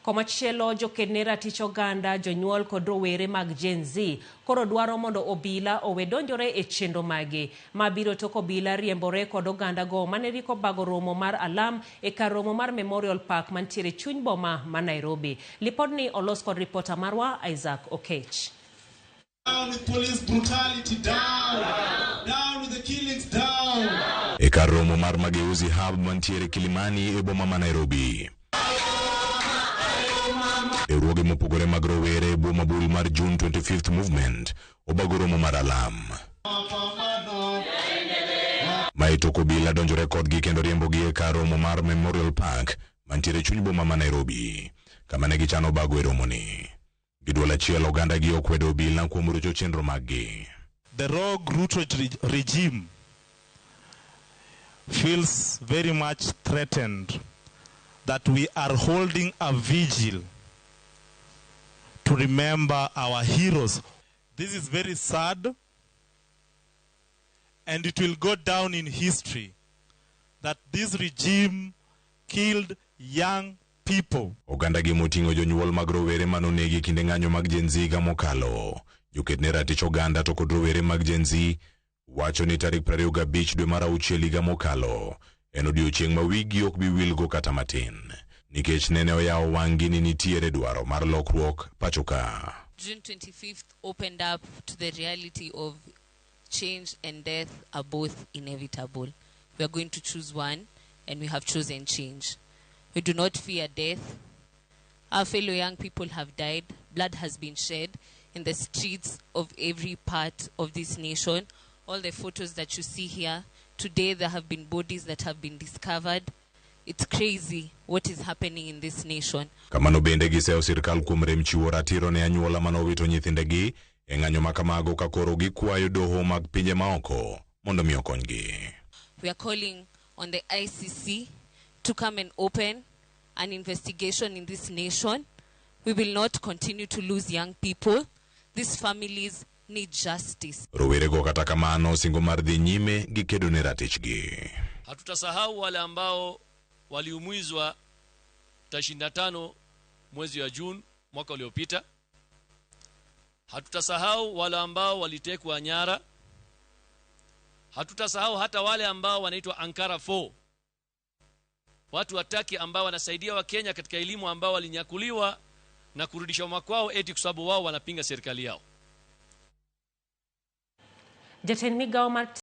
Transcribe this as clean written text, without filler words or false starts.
Komachielo jokedne ratich oganda jonyuol kod rowere mag Gen Z koro dwaro mondo obila owe donjore e chenro magi. Mabiro tok obila riembore kod oganda go maneriko bago romo mar alam e kar romo mar Memorial Park mantiere chuny boma ma Nairobi. Lipodni olos kod reporter marwa Isaac Okech. Down with police brutality, down with the killings, down. E kar romo mar mageuzi hub mantiere Kilimani e boma ma Nairobi. E ruoge mopogore mag Rowere boma bul mar June 25th movement obago romo mar alam. Maito obila donjore kodgi kendo riembogi e kar romo mar Memorial Park mantiere chuny boma ma Nairobi. Kama ne gichano bago e romo ni. Giduola chielo oganda gi okwedo obila kuom rocho chenro maggi. The rogue Ruto regime feels very much threatened that we are holding a vigil to remember our heroes. This is very sad, and it will go down in history that this regime killed young people. Oganda gi moting'o jonyuol mag rowere manonegi kinde ng'anyo mag Gen Z ga mokalo. Jokedne ratich oganda to kod rowere mag Gen Z wacho ni tarik 25 dwe mar auchiel higa mokalo en odiochieng' ma wigi ok bi wilgo kata matin. Nikech nene oyawo wang'i ni nitiere dwaro mar lokruok pachoka. June 25th opened up to the reality of change and death are both inevitable. We are going to choose one, and we have chosen change. We do not fear death. Our fellow young people have died. Blood has been shed in the streets of every part of this nation. All the photos that you see here, today there have been bodies that have been discovered. It's crazy what is happening in this nation. Kamano bende giseo sirkal kuom rem chiwo ratiro ne anyuola manowito nyithindegi e ng'anyo makamago ka koro gikwayo doho mag pinje maoko mondo mi okonygi. We are calling on the ICC to come and open an investigation in this nation. We will not continue to lose young people. These families need justice. Rowere go kata kamano singo mar dhi nyime gi kedo ne ratichgi. Hatutasahau wale ambao waliumizwa 25 mwezi wa June mwaka uliopita. Hatutasahau wale ambao walitekwa nyara. Hatutasahau hata wale ambao wanaitwa Ankara 4. Watu wataki ambao wanasaidia wa Kenya katika elimu ambao walinyakuliwa na kurudishwa makwao eti kwa sababu wao wanapinga serikali yao. Jaten migao